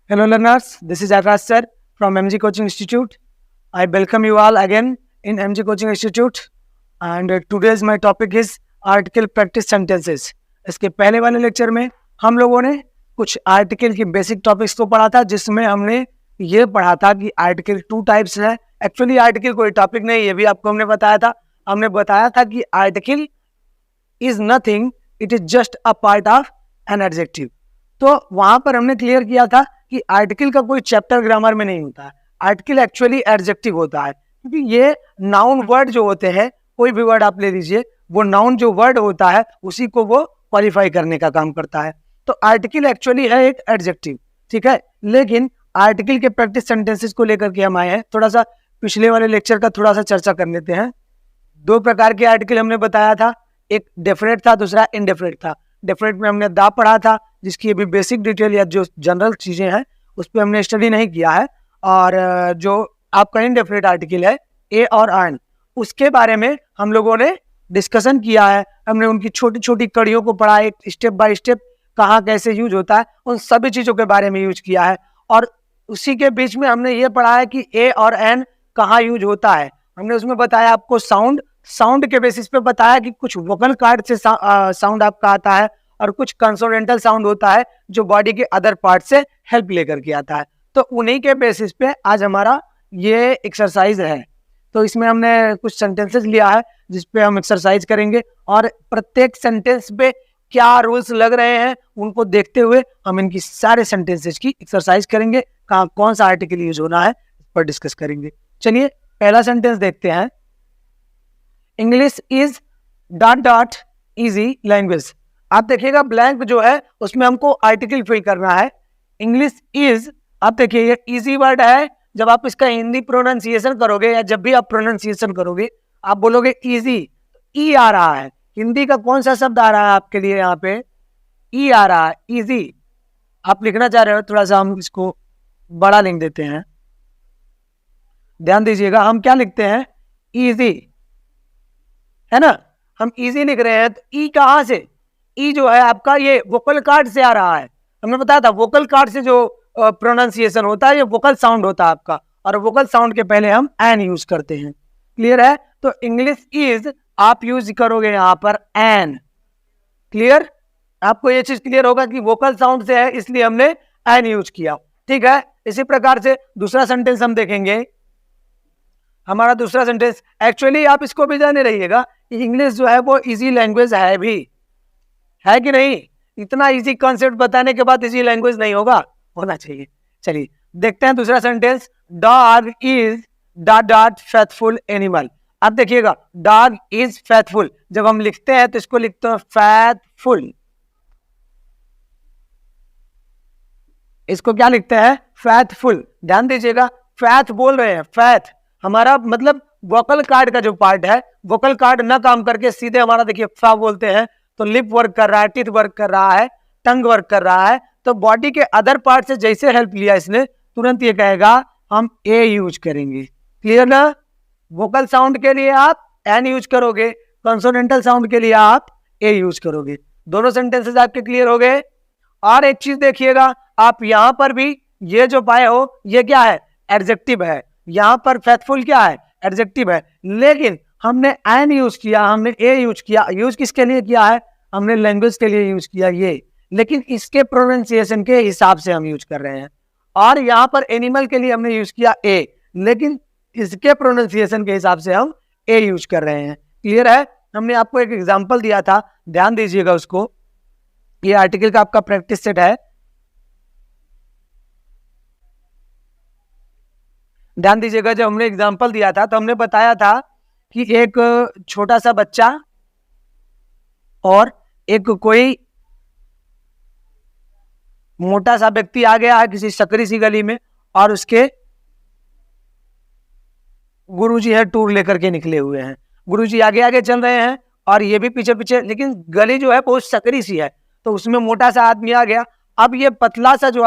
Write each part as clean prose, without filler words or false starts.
Hello learners, this is Akash sir from MG Coaching Institute. I welcome you all again in MG Coaching Institute and today's my topic is article practice sentences. इसके पहले वाले lecture में हम लोगों ने कुछ article की basic topics को पढ़ा था, जिसमें हमने ये पढ़ा था कि आर्टिकल 2 टाइप्स है. एक्चुअली आर्टिकल कोई टॉपिक नहीं, ये भी आपको हमने बताया था. हमने बताया था कि article is nothing, it is just a part of an adjective. तो वहां पर हमने क्लियर किया था कि आर्टिकल का कोई चैप्टर ग्रामर में नहीं होता है. आर्टिकल एक्चुअली एडजेक्टिव होता है, क्योंकि ये नाउन वर्ड जो होते हैं, कोई भी वर्ड आप ले लीजिए, वो नाउन जो वर्ड होता है उसी को वो क्वालिफाई करने का काम करता है. तो आर्टिकल एक्चुअली है एक एडजेक्टिव, ठीक है. लेकिन आर्टिकल के प्रैक्टिस सेंटेंसेस को लेकर के हम आए हैं. थोड़ा सा पिछले वाले लेक्चर का थोड़ा सा चर्चा कर लेते हैं. 2 प्रकार के आर्टिकल हमने बताया था, एक डेफिनेट था, दूसरा इनडेफिनेट था. डेफिनेट में हमने दा पढ़ा था, जिसकी अभी बेसिक डिटेल या जो जनरल चीजें हैं उस पर हमने स्टडी नहीं किया है. और जो आपका इनडेफिनेट आर्टिकल है ए और एन, उसके बारे में हम लोगों ने डिस्कशन किया है. हमने उनकी छोटी छोटी कड़ियों को पढ़ा, एक स्टेप बाय स्टेप कहाँ कैसे यूज होता है, उन सभी चीजों के बारे में यूज किया है. और उसी के बीच में हमने ये पढ़ा है कि ए और एन कहाँ यूज होता है. हमने उसमें बताया आपको साउंड के बेसिस पे बताया कि कुछ वोकल कार्ड से साउंड आपका आता है और कुछ कंसोनेंटल साउंड होता है जो बॉडी के अदर पार्ट से हेल्प लेकर के आता है. तो उन्हीं के बेसिस पे आज हमारा ये एक्सरसाइज है. तो इसमें हमने कुछ सेंटेंसेस लिया है जिसपे हम एक्सरसाइज करेंगे, और प्रत्येक सेंटेंस पे क्या रूल्स लग रहे हैं उनको देखते हुए हम इनकी सारे सेंटेंसेस की एक्सरसाइज करेंगे. कहाँ कौन सा आर्टिकल यूज होना है इस पर डिस्कस करेंगे. चलिए पहला सेंटेंस देखते हैं. English is dot dot easy language. आप देखिएगा ब्लैंक जो है उसमें हमको आर्टिकल फिल करना है. इंग्लिश इज, आप देखिए ये इजी वर्ड है. जब आप इसका हिंदी प्रोनाउंसिएशन करोगे या जब भी आप प्रोनाउंसिएशन करोगे आप बोलोगे इजी, ई आ रहा है. हिंदी का कौन सा शब्द आ रहा है आपके लिए? यहाँ पे ई आ रहा है, इजी. आप लिखना चाह रहे हो, थोड़ा सा हम इसको बड़ा लिख देते हैं. ध्यान दीजिएगा, हम क्या लिखते हैं? इजी, है ना. हम इजी लिख रहे हैं. तो ई कहाँ से? ई जो है आपका ये वोकल कार्ड से आ रहा है. हमने बताया था वोकल कार्ड से जो प्रोनाउंसिएशन होता है ये वोकल साउंड होता है आपका, और वोकल साउंड के पहले हम एन यूज करते हैं. क्लियर है? तो इंग्लिश इज आप यूज करोगे यहाँ पर एन. क्लियर? आपको ये चीज क्लियर होगा कि वोकल साउंड से है इसलिए हमने एन यूज किया. ठीक है. इसी प्रकार से दूसरा सेंटेंस हम देखेंगे. हमारा दूसरा सेंटेंस, एक्चुअली आप इसको भी जाने रहिएगा कि इंग्लिश जो है वो इजी लैंग्वेज है भी, है कि नहीं. इतना इजी कॉन्सेप्ट बताने के बाद इजी लैंग्वेज नहीं होगा, होना चाहिए. चलिए देखते हैं दूसरा sentence. Dog is dot dot faithful animal. अब देखिएगा डॉग इज फेथफुल, जब हम लिखते हैं तो इसको लिखते हैं फैथफुल. इसको क्या लिखते हैं? फैथफुल. ध्यान दीजिएगा, फैथ बोल रहे हैं. फैथ हमारा मतलब वोकल कार्ड का जो पार्ट है, वोकल कार्ड ना काम करके सीधे हमारा देखिए फा बोलते हैं. तो लिप वर्क कर रहा है, टीथ वर्क कर रहा है, टंग वर्क कर रहा है. तो बॉडी के अदर पार्ट से जैसे हेल्प लिया इसने, तुरंत ये कहेगा हम ए यूज करेंगे. क्लियर ना? वोकल साउंड के लिए आप एन यूज करोगे, कंसोनेंटल साउंड के लिए आप ए यूज करोगे. दोनों सेंटेंसेस आपके क्लियर हो गए. और एक चीज देखिएगा, आप यहां पर भी ये जो पाए हो ये क्या है? एडजेक्टिव है. यहां पर फेथफुल क्या है? एडजेक्टिव है. लेकिन हमने एन यूज किया, हमने ए यूज किया. यूज किसके लिए किया है? हमने लैंग्वेज के लिए यूज किया ये, लेकिन इसके प्रोनाउंसिएशन के हिसाब से हम यूज कर रहे हैं. और यहाँ पर एनिमल के लिए हमने यूज किया ए, लेकिन इसके प्रोनाउंसिएशन के हिसाब से हम ए यूज कर रहे हैं. क्लियर है? हमने आपको एक एग्जांपल दिया था, ध्यान दीजिएगा उसको. ये आर्टिकल का आपका प्रैक्टिस सेट है. ध्यान दीजिएगा, जब हमने एग्जांपल दिया था तो हमने बताया था कि एक छोटा सा बच्चा और एक कोई मोटा सा व्यक्ति आ गया है किसी सकरी सी गली में, और उसके गुरुजी है टूर लेकर के निकले हुए हैं. गुरुजी आगे आगे चल रहे हैं और ये भी पीछे पीछे, लेकिन गली जो है बहुत सकरी सी है. तो उसमें मोटा सा आदमी आ गया. अब ये पतला सा जो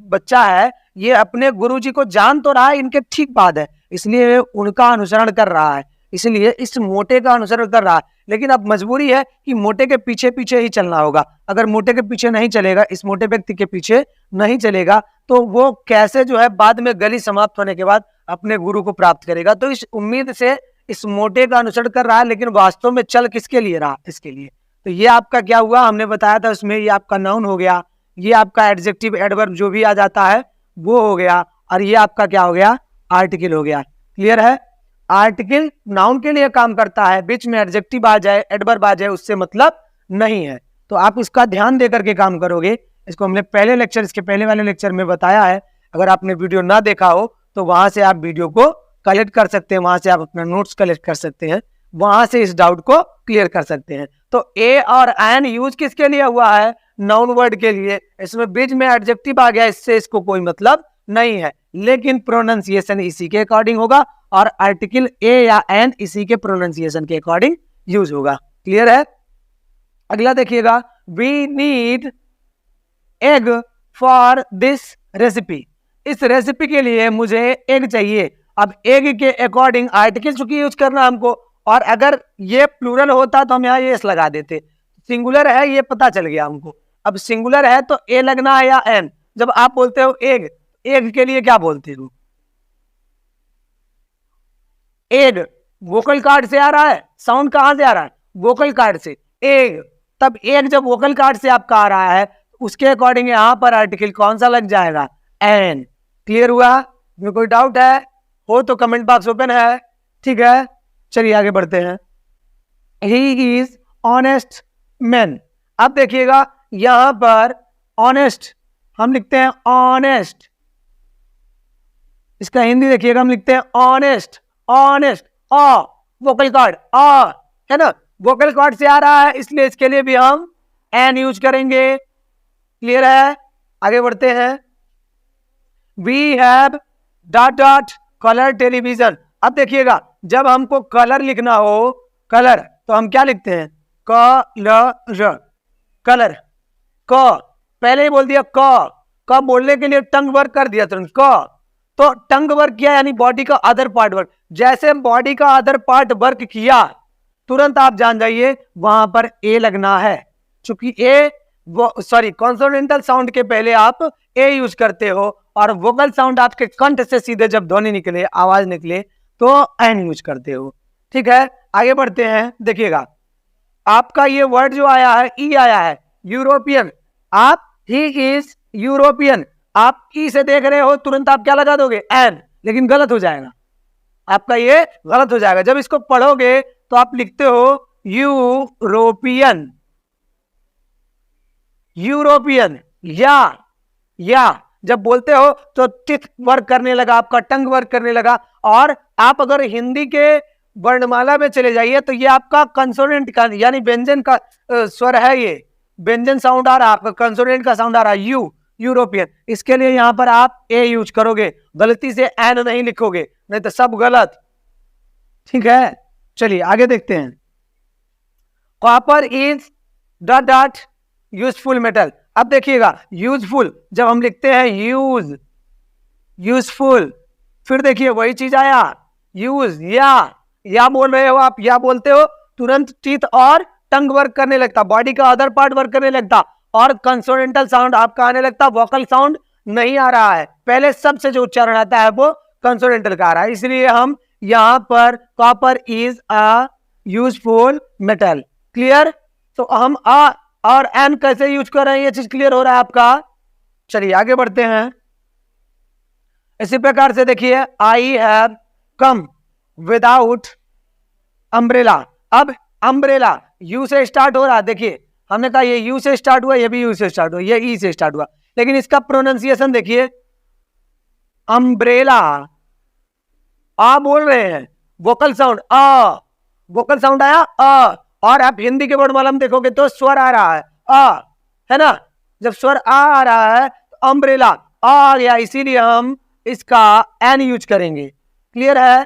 बच्चा है ये अपने गुरुजी को जान तो रहा है, इनके ठीक बाद है, इसलिए उनका अनुसरण कर रहा है. इसलिए इस मोटे का अनुसरण कर रहा है। लेकिन अब मजबूरी है कि मोटे के पीछे पीछे ही चलना होगा। अगर मोटे के पीछे नहीं चलेगा, इस मोटे व्यक्ति के पीछे नहीं चलेगा, तो वो कैसे जो है बाद में गली समाप्त होने के बाद अपने गुरु को प्राप्त करेगा। तो इस उम्मीद से इस मोटे का अनुसरण कर रहा है, लेकिन वास्तव में चल किसके लिए रहा? इसके लिए। तो ये आपका क्या हुआ, हमने बताया था उसमें, ये आपका नाउन हो गया, ये आपका एडजेक्टिव एडवर्ब जो भी आ जाता है वो हो गया, और ये आपका क्या हो गया? आर्टिकल हो गया। क्लियर है? आर्टिकल नाउन के लिए काम करता है, बीच में एडजेक्टिव आ जाए, एडवर्ब आ जाए, उससे मतलब नहीं है। तो आप इसका ध्यान दे करके काम करोगे। इसको हमने पहले लेक्चर, इसके पहले वाले लेक्चर में बताया है। अगर आपने वीडियो ना देखा हो तो वहां से आप वीडियो को कलेक्ट कर सकते हैं, वहां से आप अपना नोट्स कलेक्ट कर सकते हैं, वहां से इस डाउट को क्लियर कर सकते हैं। तो ए और एन यूज किसके लिए हुआ है? नाउन वर्ड के लिए। इसमें बीच में एडजेक्टिव आ गया, इससे इसको कोई मतलब नहीं है, लेकिन प्रोनाउंसिएशन इसी के अकॉर्डिंग होगा, और आर्टिकल ए या एन इसी के प्रोनाउंसिएशन के अकॉर्डिंग यूज होगा। क्लियर है? अगला देखिएगा, we need egg for this recipe. इस रेसिपी के लिए मुझे एग चाहिए। अब एग के अकॉर्डिंग आर्टिकल चूंकि यूज करना हमको, और अगर ये प्लूरल होता तो हम यहाँ एस लगा देते। सिंगुलर है ये पता चल गया हमको। अब सिंगुलर है तो ए लगना है या एन। जब आप बोलते हो एग, एग के लिए क्या बोलते हो? एग वोकल कार्ड से आ रहा है, साउंड कहां से आ रहा है? वोकल कार्ड से। एग, तब एग जब वोकल कार्ड से आपका आ रहा है, उसके अकॉर्डिंग यहां पर आर्टिकल कौन सा लग जाएगा? एन। क्लियर हुआ? में कोई डाउट है हो तो कमेंट बॉक्स ओपन है। ठीक है, चलिए आगे बढ़ते हैं। He is honest man. अब देखिएगा यहां पर ऑनेस्ट हम लिखते हैं ऑनेस्ट, इसका हिंदी देखिएगा हम लिखते हैं ऑनेस्ट। ऑनेस्ट, अ वोकल कार्ड अ है ना, वोकल कार्ड से आ रहा है, इसलिए इसके लिए भी हम एन यूज करेंगे। क्लियर है? आगे बढ़ते हैं। We have dot dot colour television. अब देखिएगा जब हमको कलर लिखना हो, कलर, तो हम क्या लिखते हैं? Colour, colour. क पहले ही बोल दिया, क बोलने के लिए टंग वर्क कर दिया तुरंत, क। तो टंग वर्क किया यानी बॉडी का अदर पार्ट वर्क। जैसे बॉडी का अदर पार्ट वर्क किया, तुरंत आप जान जाइए वहां पर ए लगना है। चूंकि ए कॉन्सोनेंटल साउंड के पहले आप ए यूज करते हो, और वोकल साउंड आपके कंठ से सीधे जब ध्वनि निकले, आवाज निकले, तो एन यूज करते हो। ठीक है, आगे बढ़ते हैं। देखिएगा आपका ये वर्ड जो आया है, ई आया है, यूरोपियन। आप ही इज यूरोपियन, आप ई से देख रहे हो, तुरंत आप क्या लगा दोगे? एन। लेकिन गलत हो जाएगा, आपका ये गलत हो जाएगा। जब इसको पढ़ोगे तो आप लिखते हो यूरोपियन, यूरोपियन। या जब बोलते हो तो टिथ वर्क करने लगा, आपका टंग वर्क करने लगा। और आप अगर हिंदी के वर्णमाला में चले जाइए तो ये आपका कंसोनेंट का यानी व्यंजन का स्वर है, ये व्यंजन साउंड आ रहा है, आपका कंसोनेंट का साउंड आ रहा है, यू, यूरोपियन। इसके लिए यहां पर आप ए यूज करोगे, गलती से एन नहीं लिखोगे, नहीं तो सब गलत। ठीक है, चलिए आगे देखते हैं। Copper is dot dot useful metal. अब देखिएगा यूजफुल जब हम लिखते हैं यूज, यूजफुल, फिर देखिए वही चीज आया यूज, या बोल रहे हो आप, या बोलते हो, तुरंत टीथ और टंग वर्क करने लगता, बॉडी का अदर पार्ट वर्क करने लगता, और कंसोनेंटल साउंड आपका आने लगता, वोकल साउंड नहीं आ रहा है। पहले सबसे जो उच्चारण आता है वो कंसोनेंटल का आ रहा है, इसलिए हम यहां पर copper is a useful metal. Clear? तो हम आ और एन कैसे यूज कर रहे हैं, ये चीज क्लियर हो रहा है आपका। चलिए आगे बढ़ते हैं। इसी प्रकार से देखिए, I have come without umbrella. अब अम्ब्रेला यू से स्टार्ट हो रहा है, देखिए हमने कहा ये यू से स्टार्ट हुआ, ये भी यू से स्टार्ट हुआ, ये ई से स्टार्ट हुआ, लेकिन इसका प्रोनाउंसिएशन देखिए, अम्ब्रेला। आ बोल रहे हैं, वोकल साउंड आ, वोकल साउंड आया आ, और आप हिंदी के वर्णमाला में देखोगे तो स्वर आ रहा है आ, है ना। जब स्वर आ रहा है तो अम्ब्रेला आ गया, इसीलिए हम इसका एन यूज करेंगे। क्लियर है?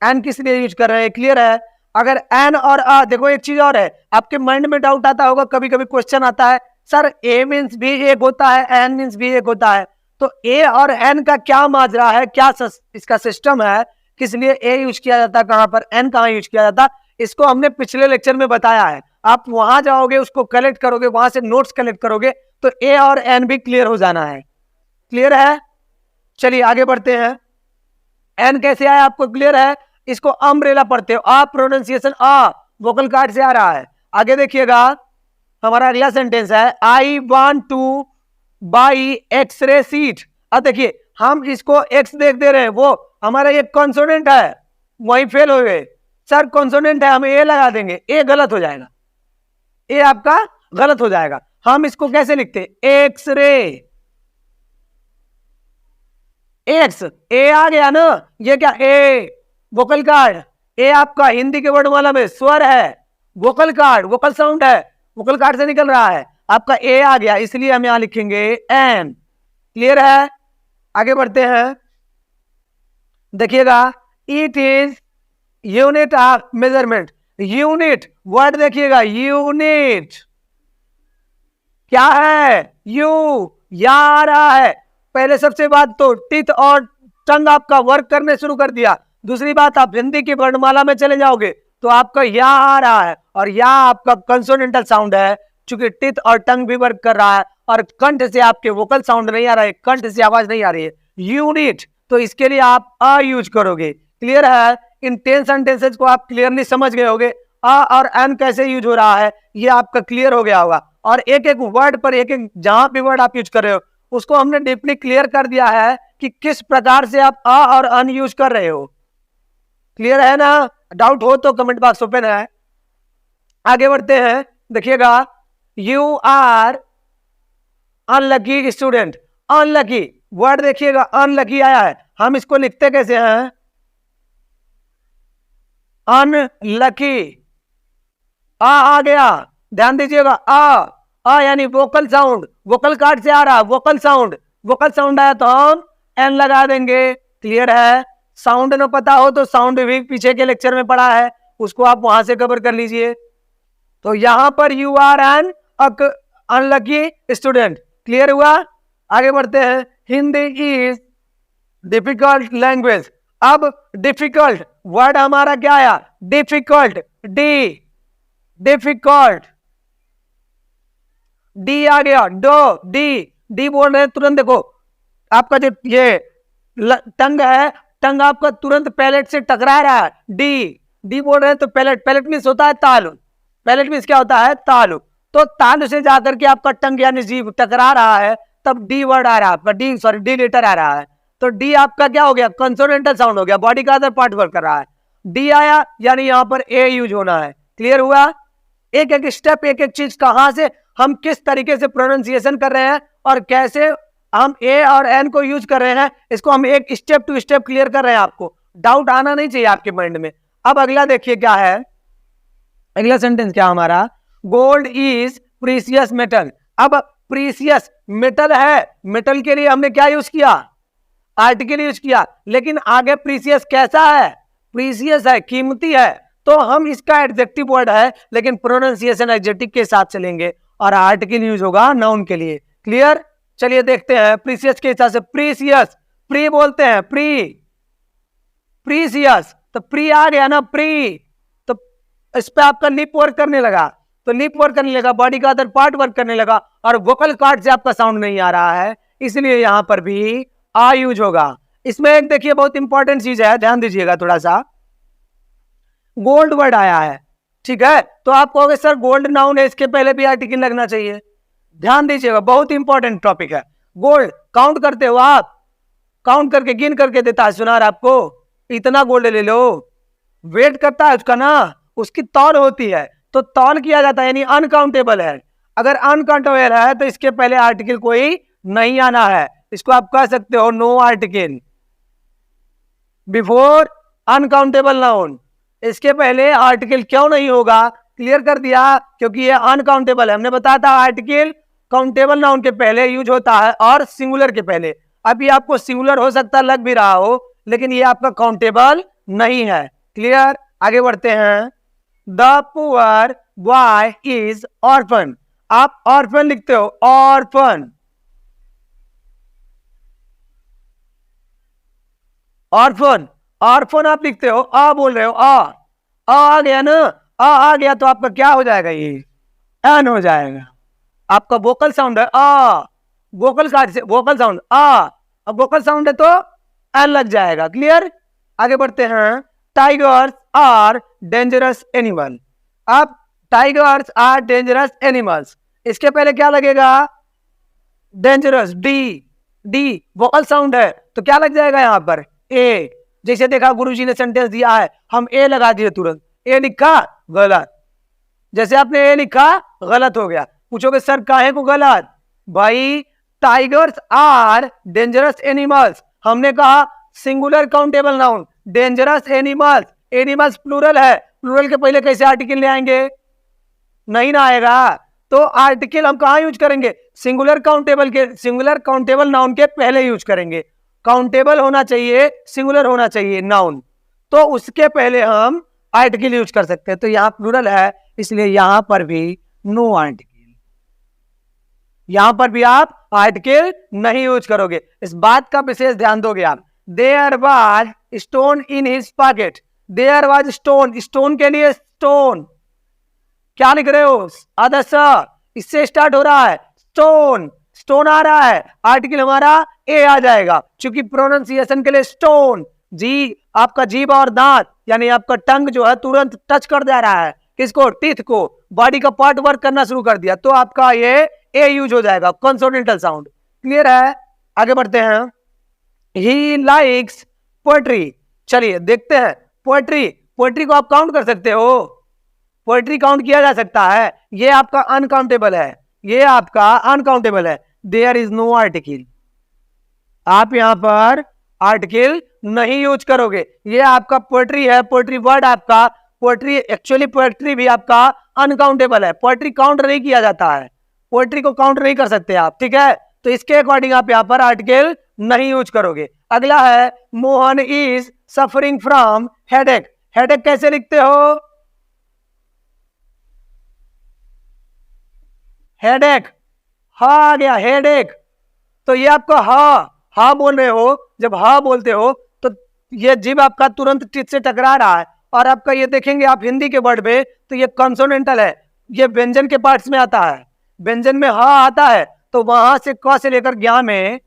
एन किस लिए यूज कर रहे हैं? क्लियर है? अगर एन और आ, देखो एक चीज और है, आपके माइंड में डाउट आता होगा, कभी कभी क्वेश्चन आता है, सर ए मीन्स भी एक होता है, एन मीन्स भी एक होता है, तो ए और एन का क्या माजरा है, क्या इसका सिस्टम है, किस लिए ए यूज किया जाता है, कहां पर एन कहां यूज किया जाता, इसको हमने पिछले लेक्चर में बताया है। आप वहां जाओगे, उसको कलेक्ट करोगे, वहां से नोट्स कलेक्ट करोगे, तो ए और एन भी क्लियर हो जाना है। क्लियर है? चलिए आगे बढ़ते हैं। एन कैसे आया आपको क्लियर है? इसको अम्ब्रेला पढ़ते हो, आ प्रोनाउंसिएशन आ वोकल कार्ड से आ रहा है। आगे देखिएगा, हमारा अगला सेंटेंस है I want to buy xray seat. अब देखिए हम इसको एक्स देख दे रहे हैं, वो हमारा ये कॉन्सोनेंट है, वही फेल हो गए। सर कॉन्सोनेंट है, हम ए लगा देंगे, ए गलत हो जाएगा, ए आपका गलत हो जाएगा। हम इसको कैसे लिखते? एक्सरे, एक्स, ए आ गया ना, ये क्या ए वोकल कार्ड, ए आपका हिंदी के वर्णमाला में स्वर है, वोकल कार्ड वोकल साउंड है, वोकल कार्ड से निकल रहा है, आपका ए आ गया, इसलिए हम यहां लिखेंगे एन। क्लियर है? आगे बढ़ते हैं, देखिएगा, it is unit of measurement. Unit word देखिएगा, यूनिट क्या है? यू, या आ रहा है। पहले सबसे बात तो टीथ और टंग आपका वर्क करने शुरू कर दिया। दूसरी बात, आप हिंदी की वर्णमाला में चले जाओगे तो आपका या आ रहा है, और या आपका कंसोनेंटल साउंड है, चूंकि टीथ और टंग भी वर्क कर रहा है, और कंठ से आपके वोकल साउंड नहीं आ रहा है, कंठ से आवाज नहीं आ रही है। यूनिट, तो इसके लिए आप अ यूज करोगे। क्लियर है? इन 10 सेंटेंसेस को आप क्लियरली समझ गए होगे, अ और एन कैसे यूज हो रहा है, ये आपका क्लियर हो गया होगा। और एक एक वर्ड पर, एक एक जहां भी वर्ड आप यूज कर रहे हो, उसको हमने डीपली क्लियर कर दिया है कि किस प्रकार से आप अ और अन यूज कर रहे हो। क्लियर है ना? डाउट हो तो कमेंट बॉक्स ओपन है। आगे बढ़ते हैं, देखिएगा, you are unlucky student. Unlucky word देखिएगा, अनलकी आया है, हम इसको लिखते कैसे हैं? अनलकी, आ गया, ध्यान दीजिएगा, आ यानी वोकल साउंड, वोकल कार्ड से आ रहा, वोकल साउंड, वोकल साउंड आया तो हम एन लगा देंगे। क्लियर है? साउंड न पता हो तो साउंड भी पीछे के लेक्चर में पढ़ा है, उसको आप वहां से कवर कर लीजिए। तो यहां पर you are an unlucky student. Clear हुआ? आगे बढ़ते हैं, हिंदी इज डिफिकल्ट लैंग्वेज। अब डिफिकल्ट वर्ड हमारा क्या आया? डिफिकल्ट, डी, डिफिकल्ट, डी आ गया, डो, डी बोल रहे हैं तुरंत। देखो आपका जो ये टंग है, टंग आपका तुरंत पैलेट से टकरा रहा है, डी बोल रहे हैं तो पैलेट, पैलेट मीन्स होता है तालु, पैलेट मीन्स क्या होता है? तालु। तो तालु से जाकर के आपका टंग यानी जीभ टकरा रहा है, तब डी वर्ड आ रहा है आपका, डी लेटर आ रहा है। तो डी आपका क्या हो गया? कंसोनेंटल साउंड हो गया, बॉडी का अदर पार्ट वर्क कर रहा है, डी आया यानी यहां पर ए यूज होना है। क्लियर हुआ? एक एक स्टेप, एक एक चीज कहां से हम किस तरीके से प्रोनाउंसिएशन कर रहे हैं और कैसे हम ए और एन को यूज कर रहे हैं, इसको हम एक स्टेप टू स्टेप क्लियर कर रहे हैं। आपको डाउट आना नहीं चाहिए आपके माइंड में। अब अगला देखिए क्या है, अगला सेंटेंस क्या हमारा? Gold is precious metal. अब प्रीसियस मेटल है, मेटल के लिए हमने क्या यूज किया? आर्टिकल यूज किया, लेकिन आगे प्रीसियस कैसा है? प्रीसियस है, कीमती है, तो हम इसका एडजेक्टिव वर्ड है, लेकिन प्रोनाउंसिएशन एडजेक्टिव के साथ चलेंगे और आर्टिकल यूज होगा नाउन के लिए। क्लियर? चलिए देखते हैं, प्रीसियस के हिसाब से प्रीसियस, प्री बोलते हैं, प्रीसियस, तो प्री आ गया ना, प्री, तो इस पे आपका लिप वर्क करने लगा, तो लिप वर्क करने लगा, बॉडी का अदर पार्ट वर्क करने लगा, और वोकल कार्ड से आपका साउंड नहीं आ रहा है, इसलिए यहां पर भी आ यूज होगा। इसमें एक देखिए बहुत इंपॉर्टेंट चीज है, ध्यान दीजिएगा थोड़ा सा, गोल्ड वर्ड आया है, ठीक है, तो आप कहोगे सर गोल्ड नाउन है, इसके पहले भी आर्टिकल लगना चाहिए। ध्यान दीजिएगा, बहुत इंपॉर्टेंट टॉपिक है। गोल्ड काउंट करते हो आप, काउंट करके गिन करके देता है सुनार आपको, इतना गोल्ड ले लो, वेट करता है उसका ना, उसकी तौल होती है, तो तौल किया जाता है, यानी अनकाउंटेबल है। अगर अनकाउंटेबल है तो इसके पहले आर्टिकल कोई नहीं आना है, इसको आप कह सकते हो no article before uncountable noun. इसके पहले आर्टिकल क्यों नहीं होगा? क्लियर कर दिया, क्योंकि ये अनकाउंटेबल है। हमने बताया था आर्टिकल काउंटेबल नाउन के पहले यूज होता है और सिंगुलर के पहले। अभी आपको सिंगुलर हो सकता लग भी रहा हो, लेकिन ये आपका काउंटेबल नहीं है। क्लियर? आगे बढ़ते हैं, the poor boy is orphan. आप ऑर्फन लिखते हो, ऑर्फन, ऑर्फन, आर फोन आप लिखते हो, आ बोल रहे हो, आ गया ना, आ गया तो आपका क्या हो जाएगा, ये एन हो जाएगा। आपका वोकल साउंड है आ, वोकल कार्ड से वोकल साउंड आ, अब वोकल साउंड है तो एन लग जाएगा। क्लियर? आगे बढ़ते हैं। Tigers are dangerous animal. अब टाइगर्स आर डेंजरस एनिमल्स, इसके पहले क्या लगेगा? Dangerous, D, D vocal sound है तो क्या लग जाएगा यहाँ पर? ए। जैसे देखा गुरुजी ने सेंटेंस दिया है, हम ए लगा दिए तुरंत, ए लिखा गलत। जैसे आपने ए लिखा गलत हो गया। पूछोगे सर काहे को गलत? भाई टाइगर्स आर डेंजरस एनिमल्स, हमने कहा singular countable noun, dangerous animals, animals plural है, प्लूरल के पहले कैसे आर्टिकल ले आएंगे? नहीं ना आएगा। तो आर्टिकल हम कहां यूज करेंगे? सिंगुलर काउंटेबल के, सिंगुलर काउंटेबल नाउन के पहले यूज करेंगे। काउंटेबल होना चाहिए, सिंगुलर होना चाहिए नाउन, तो उसके पहले हम आर्टिकल यूज कर सकते हैं। तो यहां प्लूरल है इसलिए यहां पर भी नो आर्टिकल, यहां पर भी आप आर्टिकल नहीं यूज करोगे। इस बात का विशेष ध्यान दोगे आप। There was stone in his pocket, there was stone, stone के लिए स्टोन, क्या लिख रहे हो? आदर्श, इससे स्टार्ट हो रहा है, स्टोन, स्टोन आ रहा है, आर्टिकल हमारा ए आ जाएगा, क्योंकि प्रोनाउंसिएशन के लिए स्टोन, जी आपका जीभ और दांत यानी आपका टंग जो है तुरंत टच कर दे रहा है किसको? टीथ को, बॉडी का पार्ट वर्क करना शुरू कर दिया, तो आपका ये ए यूज हो जाएगा, कंसोनेंटल साउंड। क्लियर है? आगे बढ़ते हैं। ही लाइक्स पोएट्री, चलिए देखते हैं पोएट्री, पोएट्री को आप काउंट कर सकते हो? पोएट्री काउंट किया जा सकता है, ये आपका अनकाउंटेबल है, ये आपका अनकाउंटेबल है। देयर इज नो आर्टिकल, आप यहां पर आर्टिकल नहीं यूज करोगे, ये आपका पोएट्री है, पोएट्री वर्ड आपका, पोएट्री एक्चुअली पोएट्री भी आपका अनकाउंटेबल है, पोएट्री काउंट नहीं किया जाता है, पोएट्री को काउंट नहीं कर सकते आप, ठीक है? तो इसके अकॉर्डिंग आप यहां पर आर्टिकल नहीं यूज करोगे। अगला है Mohan is suffering from headache, headache कैसे लिखते हो? हेडेक, हा आ गया हेडेक, तो ये आपका हा बोल रहे हो, जब हा बोलते हो तो ये जीभ आपका तुरंत टीथ से टकरा रहा है, और आपका ये देखेंगे आप हिंदी के वर्ड में तो ये कंसोनेंटल है, ये व्यंजन के पार्ट्स में आता है, व्यंजन में हा आता है तो वहां से क से लेकर ज्ञा में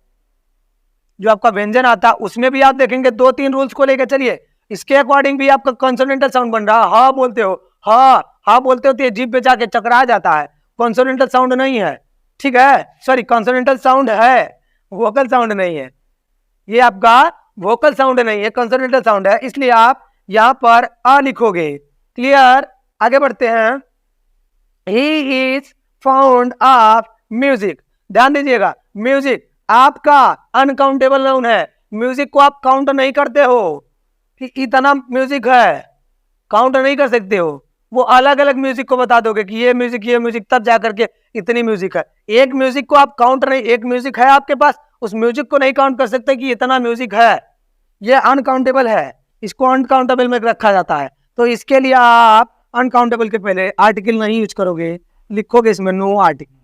जो आपका व्यंजन आता है उसमें भी आप देखेंगे 2-3 रूल्स को लेकर चलिए, इसके अकॉर्डिंग भी आपका कंसोनेंटल साउंड बन रहा है। हा बोलते हो, हा बोलते हो तो ये जीभ पे जाके टकरा जाता है, कॉन्सोनेंटल साउंड नहीं है, ठीक है? सॉरी कॉन्सोनेंटल साउंड है, वोकल साउंड नहीं है, ये आपका वोकल साउंड नहीं है, कॉन्सोनेंटल साउंड है, इसलिए आप यहां पर आ लिखोगे। क्लियर? आगे बढ़ते हैं। He is found of music, ध्यान दीजिएगा, म्यूजिक आपका अनकाउंटेबल नाउन है, म्यूजिक को आप काउंट नहीं करते हो कि इतना म्यूजिक है, काउंट नहीं कर सकते हो, वो अलग अलग म्यूजिक को बता दोगे कि ये म्यूजिक तब जाकर के इतनी म्यूजिक है, एक म्यूजिक को आप काउंट नहीं, एक म्यूजिक है आपके पास, उस म्यूजिक को नहीं काउंट कर सकते कि इतना म्यूजिक है, ये अनकाउंटेबल है, इसको अनकाउंटेबल में रखा जाता है। तो इसके लिए आप अनकाउंटेबल के पहले आर्टिकल नहीं यूज करोगे, लिखोगे इसमें नो आर्टिकल,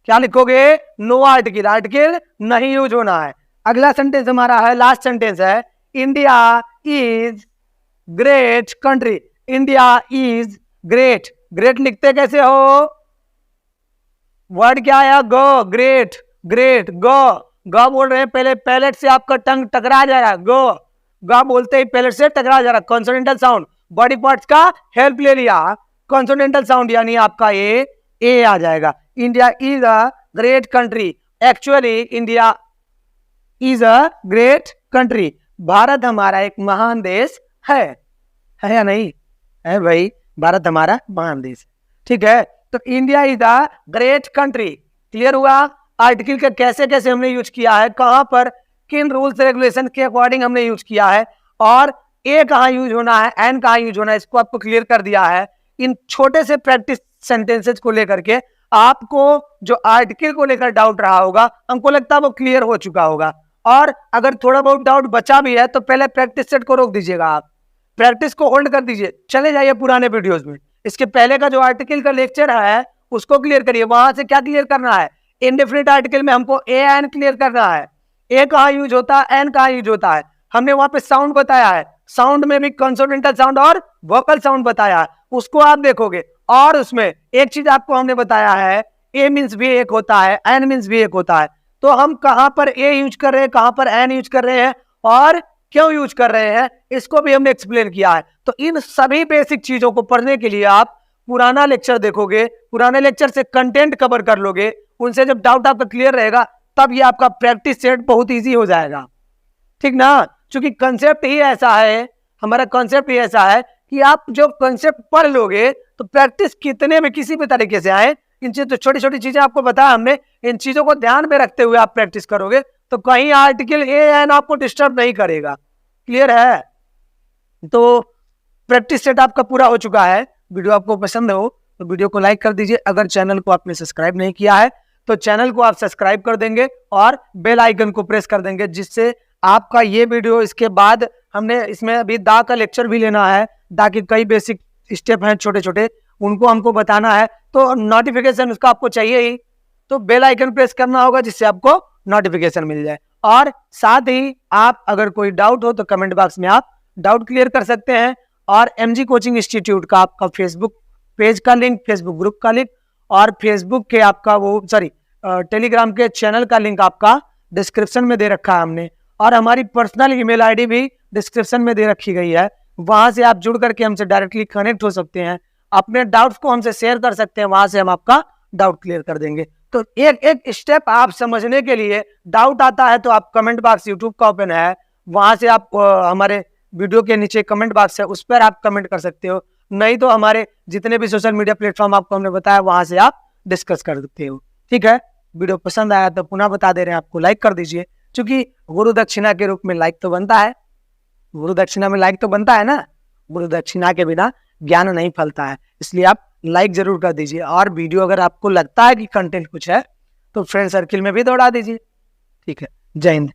क्या लिखोगे? नो आर्टिकल, आर्टिकल नहीं यूज होना है। अगला सेंटेंस हमारा है, लास्ट सेंटेंस है, India is great country, India is great, great लिखते कैसे हो? वर्ड क्या आया? गो, ग्रेट, ग्रेट, गो बोल रहे हैं, पहले पैलेट से आपका टंग टकरा जा रहा है, गो बोलते ही पैलेट से टकरा जा रहा है, कॉन्सोनेंटल साउंड, बॉडी पार्ट्स का हेल्प ले लिया, कॉन्सोनेंटल साउंड यानी आपका ये ए आ जाएगा। India is a great country, actually India is a great country, Bharat हमारा एक महान देश है या नहीं है भाई? भारत हमारा महान देश, ठीक है? तो India is a great country, clear हुआ? आर्टिकल का कैसे कैसे हमने यूज किया है, कहां पर किन रूल्स रेगुलेशन के अकॉर्डिंग हमने यूज किया है, और ए कहां यूज होना है, एन कहां यूज होना है, इसको आपको क्लियर कर दिया है। इन छोटे से प्रैक्टिस सेंटेंसेस को लेकर के आपको जो आर्टिकल को लेकर डाउट रहा होगा, हमको लगता है वो क्लियर हो चुका होगा, और अगर थोड़ा बहुत डाउट बचा भी है तो पहले प्रैक्टिस सेट को रोक दीजिएगा, आप प्रैक्टिस को होल्ड कर दीजिए, चले जाइए पुराने वीडियोस में, इसके पहले का जो आर्टिकल का लेक्चर है उसको क्लियर करिए, वहां से क्या क्लियर करना है, इंडेफिनिट आर्टिकल में हमको ए एन क्लियर करना है, ए कहाँ यूज होता है, एन कहाँ यूज होता है, हमने वहां पे साउंड बताया है, साउंड में भी कंसोनेंटल साउंड और वोकल साउंड बताया है, उसको आप देखोगे। और उसमें एक चीज आपको हमने बताया है, ए मीन्स भी एक होता है, एन मीन्स भी एक होता है। तो हम कहां पर ए यूज कर रहे हैं, कहां पर एन यूज कर रहे हैं और क्यों यूज कर रहे हैं, इसको भी हमने एक्सप्लेन किया है। तो इन सभी बेसिक चीजों को पढ़ने के लिए आप पुराना लेक्चर देखोगे, पुराने लेक्चर से कंटेंट कवर कर लोगे, उनसे जब डाउट आपका क्लियर रहेगा तब ये आपका प्रैक्टिस सेट बहुत इजी हो जाएगा, ठीक ना। क्योंकि कंसेप्ट ही ऐसा है, हमारा कंसेप्ट ही ऐसा है कि आप जो कंसेप्ट पढ़ लोगे तो प्रैक्टिस कितने में किसी भी तरीके से आए, इन चीज तो छोटी छोटी चीजें आपको बताया हमने, इन चीजों को ध्यान में रखते हुए आप प्रैक्टिस करोगे तो कहीं आर्टिकल ए एन आपको डिस्टर्ब नहीं करेगा। क्लियर है? तो प्रैक्टिस सेट आपका पूरा हो चुका है। वीडियो आपको पसंद हो तो वीडियो को लाइक कर दीजिए। अगर चैनल को आपने सब्सक्राइब नहीं किया है तो चैनल को आप सब्सक्राइब कर देंगे और बेल आइकन को प्रेस कर देंगे, जिससे आपका ये वीडियो, इसके बाद हमने इसमें अभी दा का लेक्चर भी लेना है, दा के कई बेसिक स्टेप हैं छोटे छोटे, उनको हमको बताना है, तो नोटिफिकेशन उसका आपको चाहिए ही, तो बेल आइकन प्रेस करना होगा जिससे आपको नोटिफिकेशन मिल जाए। और साथ ही आप अगर कोई डाउट हो तो कमेंट बॉक्स में आप डाउट क्लियर कर सकते हैं। और एमजी कोचिंग इंस्टीट्यूट का आपका फेसबुक पेज का लिंक, फेसबुक ग्रुप का लिंक और फेसबुक के आपका टेलीग्राम के चैनल का लिंक आपका डिस्क्रिप्शन में दे रखा है हमने, और हमारी पर्सनल ईमेल आईडी भी डिस्क्रिप्शन में दे रखी गई है। वहां से आप जुड़ करके हमसे डायरेक्टली कनेक्ट हो सकते हैं, अपने डाउट्स को हमसे शेयर कर सकते हैं, वहां से हम आपका डाउट क्लियर कर देंगे। तो एक एक स्टेप आप समझने के लिए, डाउट आता है तो आप कमेंट बॉक्स यूट्यूब का ओपन है, वहां से आप हमारे वीडियो के नीचे कमेंट बॉक्स है, उस पर आप कमेंट कर सकते हो, नहीं तो हमारे जितने भी सोशल मीडिया प्लेटफॉर्म आपको हमने बताया वहां से आप डिस्कस कर सकते हो। ठीक है, वीडियो पसंद आया तो पुनः बता दे रहे हैं आपको, लाइक कर दीजिए, क्योंकि गुरु दक्षिणा के रूप में लाइक तो बनता है, गुरु दक्षिणा में लाइक तो बनता है ना, गुरु दक्षिणा के बिना ज्ञान नहीं फलता है, इसलिए आप लाइक जरूर कर दीजिए। और वीडियो अगर आपको लगता है कि कंटेंट कुछ है तो फ्रेंड सर्किल में भी दौड़ा दीजिए। ठीक है, जय हिंद।